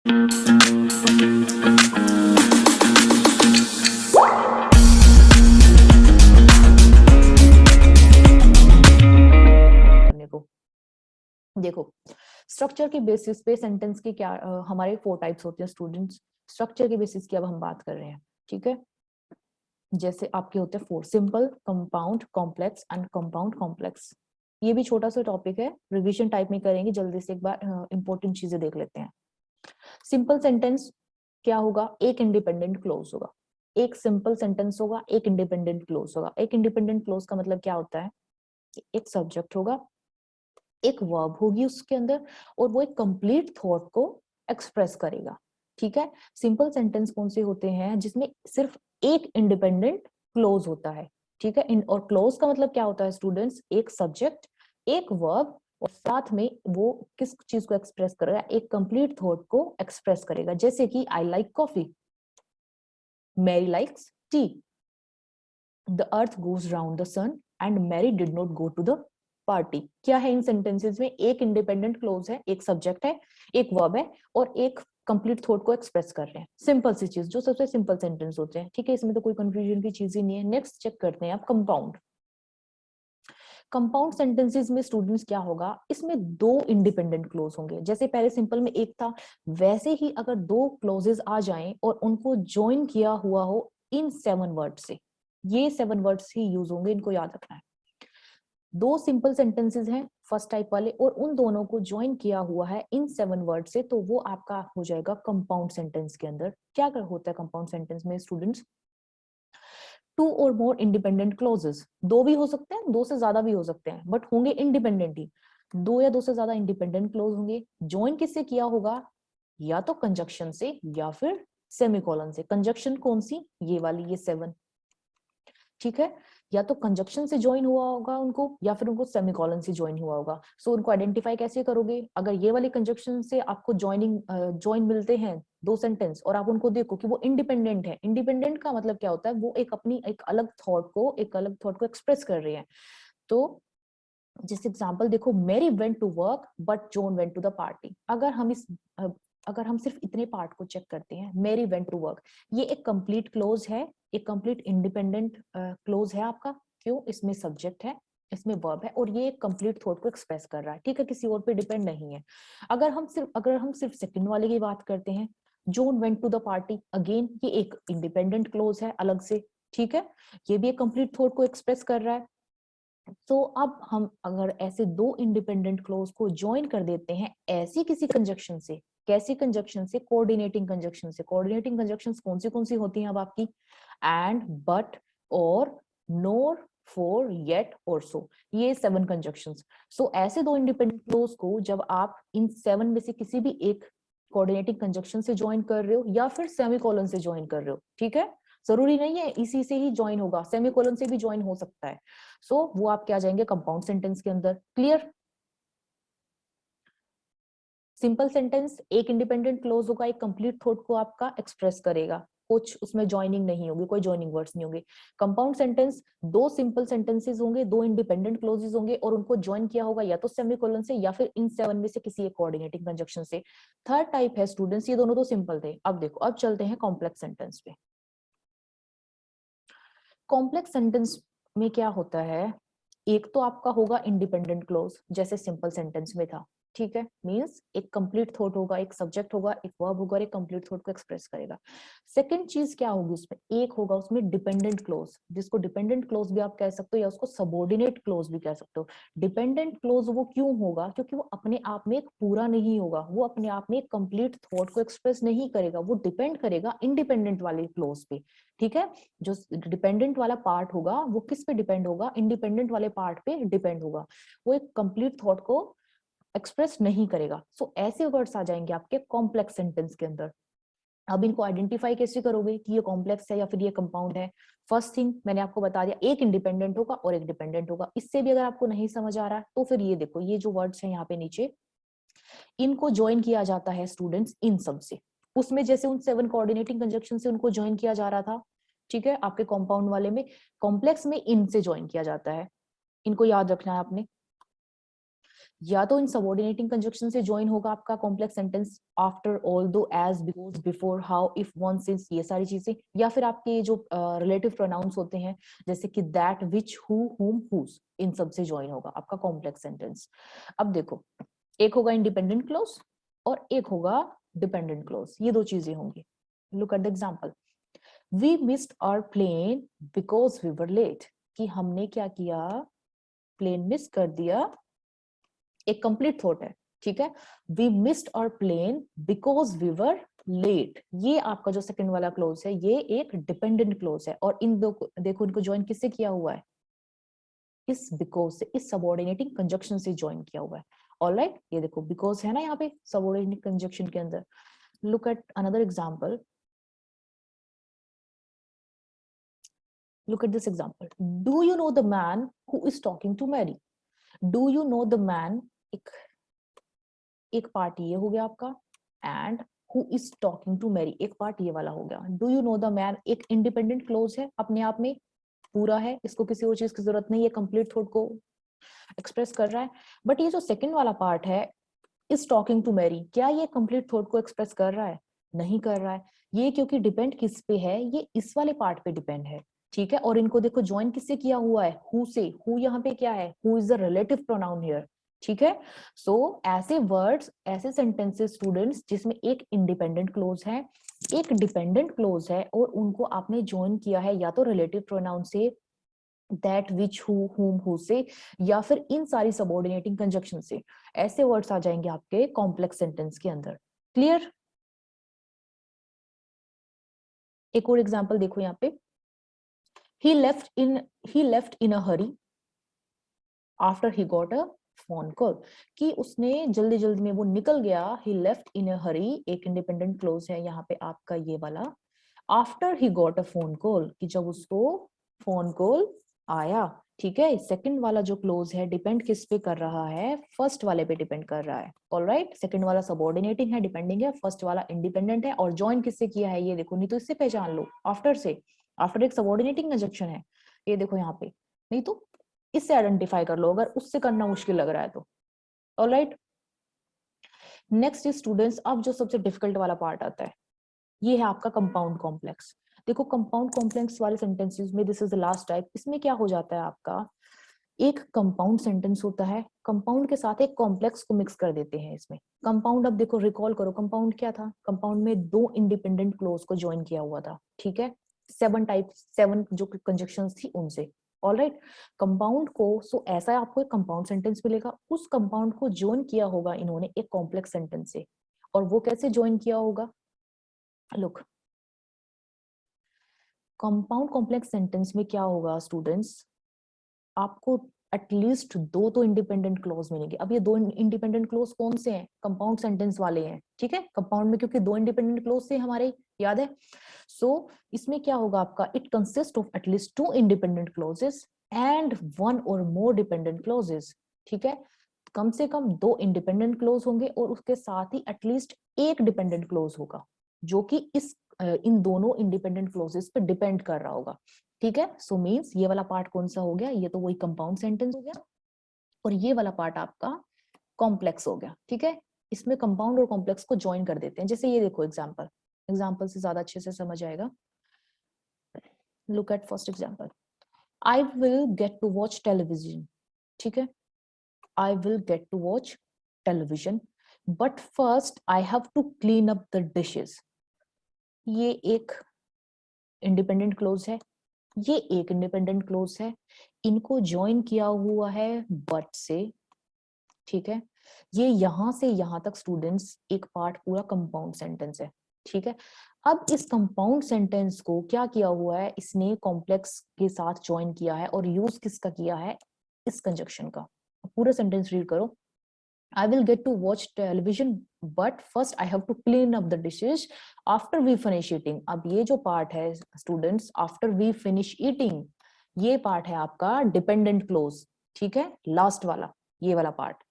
देखो, स्ट्रक्चर के बेसिस पे सेंटेंस के क्या हमारे 4 टाइप्स होते हैं स्टूडेंट्स। स्ट्रक्चर के बेसिस की अब हम बात कर रहे हैं, ठीक है। जैसे आपके होते हैं 4: simple, compound, complex and compound complex. ये भी छोटा सा टॉपिक है, रिवीजन टाइप में करेंगे, जल्दी से एक बार इंपॉर्टेंट चीजें देख लेते हैं। सिंपल सेंटेंस क्या होगा? एक इंडिपेंडेंट क्लोज होगा। एक सिंपल सेंटेंस होगा, एक इंडिपेंडेंट क्लोज होगा। एक इंडिपेंडेंट क्लोज का मतलब क्या होता है कि एक सब्जेक्ट होगा, एक वर्ब होगी उसके अंदर, और वो एक कंप्लीट थॉट को एक्सप्रेस करेगा, ठीक है। सिंपल सेंटेंस कौन से होते हैं? जिसमें सिर्फ एक इंडिपेंडेंट क्लोज होता है, ठीक है। इन और क्लोज का मतलब क्या होता है स्टूडेंट्स? एक सब्जेक्ट, एक वर्ब, और साथ में वो किस चीज को एक्सप्रेस करेगा? एक कंप्लीट थॉट को एक्सप्रेस करेगा। जैसे कि I like coffee, Mary likes tea, the earth goes round the sun and Mary did not go to the party. क्या है इन सेंटेंसेस में? एक इंडिपेंडेंट क्लोज है, एक सब्जेक्ट है, एक वर्ब है, और एक कंप्लीट थॉट को एक्सप्रेस कर रहे हैं। सिंपल सी चीज, जो सबसे सिंपल सेंटेंस होते हैं, ठीक है। इसमें तो कोई कंफ्यूजन की चीज ही नहीं है। नेक्स्ट चेक करते हैं आप कंपाउंड। कंपाउंड सेंटेंसेस में स्टूडेंट्स क्या होगा? इसमें दो इंडिपेंडेंट क्लोज होंगे। जैसे पहले सिंपल में एक था, वैसे ही अगर दो क्लोजेस आ जाएं और उनको ज्वाइन किया हुआ हो इन 7 वर्ड से, ये 7 वर्ड्स ही यूज होंगे, इनको याद रखना है। दो सिंपल सेंटेंसेस हैं फर्स्ट टाइप वाले, और उन दोनों को ज्वाइन किया हुआ है इन 7 वर्ड से, तो वो आपका हो जाएगा कंपाउंड सेंटेंस के अंदर। क्या कर होता है कंपाउंड सेंटेंस में स्टूडेंट्स? 2 और मोर इंडिपेंडेंट क्लोजेस। दो भी हो सकते हैं, दो से ज्यादा भी हो सकते हैं, बट होंगे इंडिपेंडेंट ही। दो या दो से ज्यादा इंडिपेंडेंट क्लोज होंगे। ज्वाइन किससे किया होगा? या तो कंजक्शन से या फिर सेमीकोलन से। कंजक्शन कौन सी? ये वाली, ये 7, ठीक है। या तो कंजक्शन से ज्वाइन हुआ होगा उनको, या फिर उनको सेमीकोलन से ज्वाइन हुआ होगा। सो उनको आइडेंटिफाई कैसे करोगे? अगर ये वाली कंजक्शन से आपको ज्वाइन मिलते हैं दो सेंटेंस, और आप उनको देखो कि वो इंडिपेंडेंट है। इंडिपेंडेंट का मतलब क्या होता है? वो एक अपनी एक अलग थॉट को एक्सप्रेस कर रही है। तो जैसे एग्जांपल देखो, Mary went to work but John went to the party. अगर हम सिर्फ इतने पार्ट को चेक करते हैं, मैरी वेंट टू वर्क, ये एक कंप्लीट क्लोज है, एक कंप्लीट इंडिपेंडेंट क्लोज है आपका। क्यों? इसमें सब्जेक्ट है, इसमें वर्ब है, और ये एक कंप्लीट थॉट को एक्सप्रेस कर रहा है, ठीक है, किसी और पे डिपेंड नहीं है। अगर हम सिर्फ सेकंड वाले की बात करते हैं, John went to the party, again ये एक इंडिपेंडेंट क्लोज है अलग से, ठीक है। ये भी एक कंप्लीट थॉट को एक्सप्रेस कर रहा है। तो अब हम अगर ऐसे दो इंडिपेंडेंट क्लोज को ज्वाइन कर देते हैं ऐसी किसी कंजक्शन से, कैसी कंजक्शन से? कोऑर्डिनेटिंग कंजक्शन से। कोऑर्डिनेटिंग कंजक्शंस कौन सी होती हैं अब आपकी? एंड, बट, और, नोर, फॉर, येट और सो, ये 7 कंजक्शंस। सो ऐसे दो इंडिपेंडेंट क्लोज को जब आप इन 7 में से किसी भी एक कोऑर्डिनेटिंग कंजक्शन से ज्वाइन कर रहे हो या फिर सेमीकोलन से ज्वाइन कर रहे हो, ठीक है, जरूरी नहीं है इसी से ही ज्वाइन होगा, सेमीकोलन से भी ज्वाइन हो सकता है। सो वो आप क्या जाएंगे कंपाउंड सेंटेंस के अंदर। क्लियर? सिंपल सेंटेंस एक इंडिपेंडेंट क्लोज होगा, एक कंप्लीट थॉट को आपका एक्सप्रेस करेगा, कुछ उसमें ज्वाइनिंग नहीं होगी, कोई ज्वाइनिंग वर्ड्स नहीं होंगे। कंपाउंड सेंटेंस दो सिंपल सेंटेंसेस होंगे, दो इंडिपेंडेंट क्लोजेस होंगे, और उनको ज्वाइन किया होगा या तो सेमीकोलन से या फिर इन 7 में से किसी एक कोऑर्डिनेटिंग कंजक्शन से। थर्ड टाइप है स्टूडेंट्स, ये दोनों तो सिंपल थे, अब देखो, अब चलते हैं कॉम्प्लेक्स सेंटेंस पे। कॉम्प्लेक्स सेंटेंस में क्या होता है? एक तो आपका होगा इंडिपेंडेंट क्लोज, जैसे सिंपल सेंटेंस में था, ठीक है। मींस एक कंप्लीट थॉट होगा, एक सब्जेक्ट होगा, एक वर्ब होगा, और एक कंप्लीट थॉट को एक्सप्रेस करेगा। सेकंड चीज क्या होगी उसमें? एक होगा उसमें डिपेंडेंट क्लोज, जिसको डिपेंडेंट क्लोज भी आप कह सकते हो या उसको सबऑर्डिनेट क्लोज भी कह सकते हो। डिपेंडेंट क्लोज वो क्यों होगा? क्योंकि वो अपने आप में एक पूरा नहीं होगा, वो अपने आप में एक कंप्लीट थॉट को एक्सप्रेस नहीं करेगा, वो डिपेंड करेगा इंडिपेंडेंट वाले क्लोज पे, ठीक है। जो डिपेंडेंट वाला पार्ट होगा वो किस पे डिपेंड होगा? इंडिपेंडेंट वाले पार्ट पे डिपेंड होगा, वो एक कंप्लीट थॉट को एक्सप्रेस नहीं करेगा। सो ऐसे वर्ड्स आ जाएंगे आपके कॉम्प्लेक्स सेंटेंस के अंदर। अब इनको आइडेंटिफाई कैसे करोगे कि ये कॉम्प्लेक्स है या फिर ये कंपाउंड है? फर्स्ट थिंग मैंने आपको बता दिया, एक इंडिपेंडेंट होगा और एक डिपेंडेंट होगा। इससे भी अगर आपको नहीं समझ आ रहा तो फिर ये देखो, ये जो वर्ड्स हैं यहाँ पे नीचे, इनको ज्वाइन किया जाता है स्टूडेंट्स इन सब से। उसमें जैसे उन 7 कोऑर्डिनेटिंग कंजक्शन से उनको ज्वाइन किया जा रहा था, ठीक है, आपके कंपाउंड वाले में, कॉम्प्लेक्स में इन से ज्वाइन किया जाता है। इनको याद रखना है आपने। या तो इन सबऑर्डिनेटिंग कंजक्शन से ज्वाइन होगा आपका complex sentence, after, although, as, because, before, how, if, when, since, ये सारी चीजें, या फिर आपके जो रिलेटिव प्रोनाउंस होते हैं जैसे कि दैट, विच, हु, हुम, हुज, इन सब से ज्वाइन होगा आपका कॉम्प्लेक्स सेंटेंस। अब देखो, एक होगा इंडिपेंडेंट क्लोज और एक होगा डिपेंडेंट क्लोज, ये दो चीजें होंगी। Look at the example, we missed our plane because we were late, कि हमने क्या किया, प्लेन मिस कर दिया, एक कंप्लीट थॉट है, ठीक है। We missed our plane because we were late, ये आपका जो सेकंड वाला क्लोज है ये एक डिपेंडेंट क्लोज है, और इन दो देखो इनको ज्वाइन किससे किया हुआ है, इस बिकॉज से, इस सबऑर्डिनेटिंग कंजक्शन से ज्वाइन किया हुआ है। ऑलराइट, ये देखो बिकॉज है ना यहाँ पे सबऑर्डिनेटिंग कंजक्शन के अंदर। Look at another example, look at this example, do you know the man who is talking to Mary, do you know the man, एक पार्ट ये हो गया आपका, and who is talking to Mary, एक part ये वाला हो गया। Do you know the man एक इंडिपेंडेंट क्लोज है, अपने आप में पूरा है, इसको किसी और चीज की जरूरत नहीं है, कंप्लीट थॉट को एक्सप्रेस कर रहा है। बट ये जो सेकंड वाला पार्ट है, इज टॉकिंग टू मैरी, क्या ये कंप्लीट थॉट को एक्सप्रेस कर रहा है? नहीं कर रहा है। ये क्योंकि डिपेंड किस पे है, ये इस वाले पार्ट पे डिपेंड है, ठीक है। और इनको देखो ज्वाइन किससे किया हुआ है, हु से, हु यहाँ पे क्या है, who is the relative pronoun here, ठीक है। सो ऐसे वर्ड्स, ऐसे सेंटेंसेस स्टूडेंट्स जिसमें एक इंडिपेंडेंट क्लोज है, एक डिपेंडेंट क्लोज है, और उनको आपने ज्वाइन किया है या तो रिलेटिव प्रोनाउन से, दैट, विच, हु, हुम, हु से, या फिर इन सारी सबऑर्डिनेटिंग कंजक्शन से, ऐसे वर्ड्स आ जाएंगे आपके कॉम्प्लेक्स सेंटेंस के अंदर। क्लियर? एक और एग्जांपल देखो यहाँ पे, he left in a hurry after he got a phone call, कि उसने जल्दी जल्दी में वो निकल गया, he left in a hurry, एक इंडिपेंडेंट क्लोज है यहाँ पे आपका ये वाला, after he got a phone call, कि जब उसको फोन कॉल आया, ठीक है। सेकंड वाला जो क्लोज है डिपेंड किस पे कर रहा है, फर्स्ट वाले पे डिपेंड कर रहा है। ऑलराइट, सेकंड वाला सबऑर्डिनेटिंग है, डिपेंडिंग है, फर्स्ट वाला इंडिपेंडेंट है, और ज्वाइन किससे किया है ये देखो, नहीं तो इससे पहचान लो, आफ्टर से, आफ्टर एक सबऑर्डिनेटिंग कंजक्शन है, ये देखो यहाँ पे, नहीं तो इससे आइडेंटिफाई कर लो अगर उससे करना मुश्किल लग रहा है तो। ऑलराइट, नेक्स्ट इज स्टूडेंट्स, अब जो सबसे डिफिकल्ट वाला पार्ट आता है, ये है आपका कंपाउंड कॉम्प्लेक्स। देखो कंपाउंड कॉम्प्लेक्स वाले सेंटेंसेस में this is the last type, इसमें क्या हो जाता है आपका, एक कंपाउंड सेंटेंस होता है, कंपाउंड के साथ एक कॉम्प्लेक्स को मिक्स कर देते हैं इसमें। कंपाउंड, अब देखो रिकॉल करो, कंपाउंड क्या था, कंपाउंड में दो इंडिपेंडेंट क्लोज को ज्वाइन किया हुआ था, ठीक है। 7 जो कंजक्शंस थी उनसे। ऑलराइट, कंपाउंड को, सो ऐसा आपको एक कंपाउंड सेंटेंस मिलेगा, उस कंपाउंड को ज्वाइन किया होगा इन्होंने एक कॉम्प्लेक्स सेंटेंस से, और वो कैसे ज्वाइन किया होगा, लुक, कंपाउंड कॉम्प्लेक्स सेंटेंस में क्या होगा स्टूडेंट्स, आपको एटलीस्ट दो तो इंडिपेंडेंट क्लोज मिलेंगे। अब ये दो इंडिपेंडेंट क्लोज कौन से हैं, कंपाउंड सेंटेंस वाले हैं, ठीक है। कंपाउंड में क्योंकि दो इंडिपेंडेंट क्लोज से हमारे याद है, सो इसमें क्या होगा आपका, it consist of at least 2 independent clauses and 1 और मोर डिपेंडेंट क्लोजेस, ठीक है। कम से कम 2 इंडिपेंडेंट क्लोज होंगे और उसके साथ ही एटलीस्ट एक डिपेंडेंट क्लोज होगा, जो कि इस इन दोनों इंडिपेंडेंट क्लोजेस पे डिपेंड कर रहा होगा, ठीक है। सो मीन्स ये वाला पार्ट कौन सा हो गया, ये तो वही कंपाउंड सेंटेंस हो गया, और ये वाला पार्ट आपका कॉम्प्लेक्स हो गया, ठीक है। इसमें कंपाउंड और कॉम्प्लेक्स को ज्वाइन कर देते हैं, जैसे ये देखो एग्जांपल, एग्जांपल से ज्यादा अच्छे से समझ आएगा। Look at first example, I will get to watch television, ठीक है, I will get to watch television, but first I have to clean up the dishes, ये एक इंडिपेंडेंट क्लोज है, ये एक इंडिपेंडेंट क्लोज है, इनको ज्वाइन किया हुआ है बट से, ठीक है। ये यहां से यहां तक स्टूडेंट्स एक पार्ट पूरा कंपाउंड सेंटेंस है, ठीक है। अब इस कंपाउंड सेंटेंस को क्या किया हुआ है, इसने कॉम्प्लेक्स के साथ ज्वाइन किया है, और यूज किसका किया है, इस कंजक्शन का। पूरा सेंटेंस रीड करो, I will get to watch television, but first I have to clean up the dishes after we finish eating. अब ये जो पार्ट है students, after we finish eating, ये पार्ट है आपका डिपेंडेंट क्लोज, ठीक है, लास्ट वाला, ये वाला पार्ट,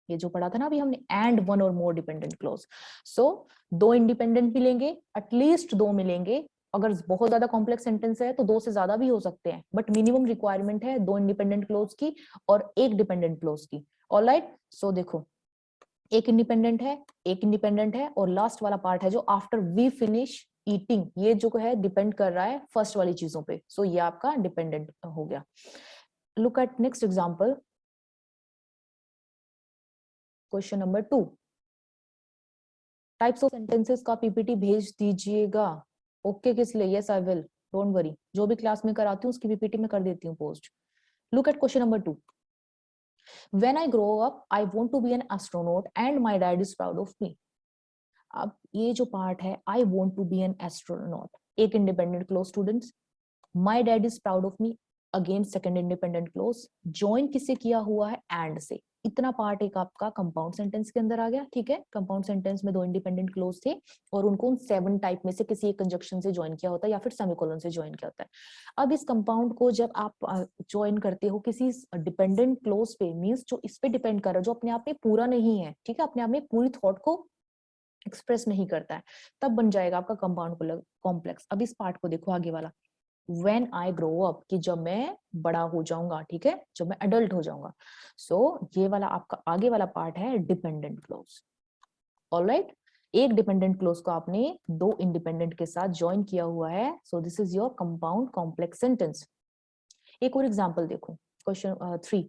ये जो पढ़ा था ना अभी हमने, एंड 1 और मोर डिपेंडेंट क्लोज। सो 2 इंडिपेंडेंट मिलेंगे, एटलीस्ट 2 मिलेंगे, अगर बहुत ज्यादा कॉम्प्लेक्स सेंटेंस है तो 2 से ज्यादा भी हो सकते हैं, बट मिनिमम रिक्वायरमेंट है 2 इंडिपेंडेंट क्लोज की और 1 डिपेंडेंट क्लोज की। ऑलराइट, सो देखो एक इंडिपेंडेंट है और लास्ट वाला पार्ट है जो आफ्टर वी फिनिश ईटिंग, ये जो है डिपेंड कर रहा है फर्स्ट वाली चीजों पे, सो ये आपका डिपेंडेंट हो गया। Look at next example, question number 2। Types of sentences का पीपीटी भेज दीजिएगा। ओके किस लिए? Yes I will, don't worry, जो भी क्लास में कराती हूँ उसकी पीपीटी में कर देती हूँ post. Look at question number 2। When I grow up, I want to be an astronaut and my dad is proud of me. अब ये जो पार्ट है, I want to be an astronaut, एक independent close students, my dad is proud of me, again second independent clause, join किससे किया हुआ है? And से। इतना पार्ट एक आपका कंपाउंड सेंटेंस के अंदर आ गया, ठीक है। कंपाउंड सेंटेंस में 2 इंडिपेंडेंट क्लोज थे और उनको उन 7 टाइप में से किसी एक कंजक्शन से ज्वाइन किया होता है या फिर सेमीकोलन से ज्वाइन किया होता है। अब इस कंपाउंड को जब आप ज्वाइन करते हो किसी डिपेंडेंट क्लोज पे, मींस जो इस पे डिपेंड कर रहा है, जो अपने आप में पूरा नहीं है, ठीक है, अपने आप में पूरी थॉट को एक्सप्रेस नहीं करता है, तब बन जाएगा आपका कंपाउंड कॉम्प्लेक्स। अब इस पार्ट को देखो आगे वाला, When I grow up, कि जब मैं बड़ा हो जाऊंगा, ठीक है, जब मैं अडल्ट हो जाऊंगा। सो ये वाला आपका आगे वाला पार्ट है डिपेंडेंट क्लोज। ऑलराइट, एक डिपेंडेंट क्लोज को आपने 2 इंडिपेंडेंट के साथ ज्वाइन किया हुआ है, so this is your compound complex sentence. एक और एग्जांपल देखो, question 3।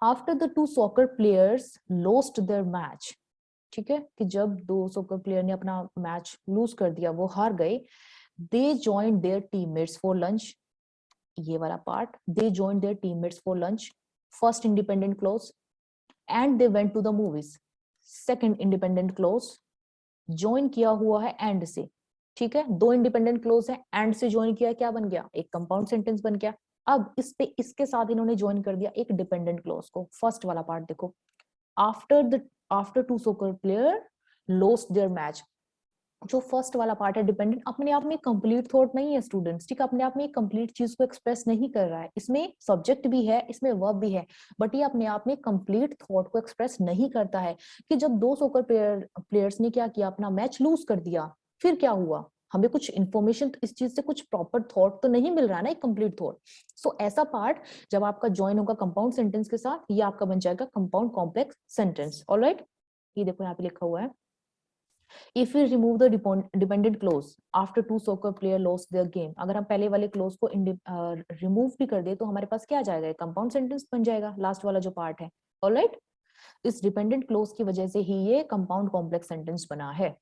After the 2 soccer players lost their match, ठीक है, कि जब 2 सॉकर प्लेयर ने अपना मैच लूज कर दिया, वो हार गए, they joined their teammates for lunch, ये वाला part, they joined their teammates for lunch, first independent clause, and they went to the movies, second independent clause, join किया हुआ है and से, ठीक है, 2 इंडिपेंडेंट क्लोज है, and से ज्वाइन किया, क्या बन गया? एक कंपाउंड सेंटेंस बन गया। अब इस पे इसके साथ इन्होंने ज्वाइन कर दिया एक डिपेंडेंट क्लोज को। फर्स्ट वाला पार्ट देखो, after 2 soccer player lost their match, जो फर्स्ट वाला पार्ट है डिपेंडेंट, अपने आप में कंप्लीट थॉट नहीं है स्टूडेंट्स, ठीक है, अपने आप में एक कंप्लीट चीज को एक्सप्रेस नहीं कर रहा है, इसमें सब्जेक्ट भी है, इसमें वर्ब भी है, बट ये अपने आप में कंप्लीट थॉट को एक्सप्रेस नहीं करता है कि जब 2 सॉकर प्लेयर्स ने क्या किया, अपना मैच लूज कर दिया, फिर क्या हुआ, हमें कुछ इंफॉर्मेशन इस चीज से, कुछ प्रॉपर थॉट तो नहीं मिल रहा है ना, एक कंप्लीट थॉट। सो ऐसा पार्ट जब आपका ज्वाइन होगा कंपाउंड सेंटेंस के साथ, ये आपका बन जाएगा कंपाउंड कॉम्प्लेक्स सेंटेंस। ऑलराइट, ये देखो यहाँ पे लिखा हुआ है, If we remove the dependent clause after 2 soccer player lost their game, अगर हम पहले वाले क्लोज को रिमूव भी कर दे तो हमारे पास क्या आ जाएगा? कंपाउंड सेंटेंस बन जाएगा, लास्ट वाला जो पार्ट है। ऑलराइट, इस डिपेंडेंट क्लोज की वजह से ही ये कंपाउंड कॉम्प्लेक्स सेंटेंस बना है।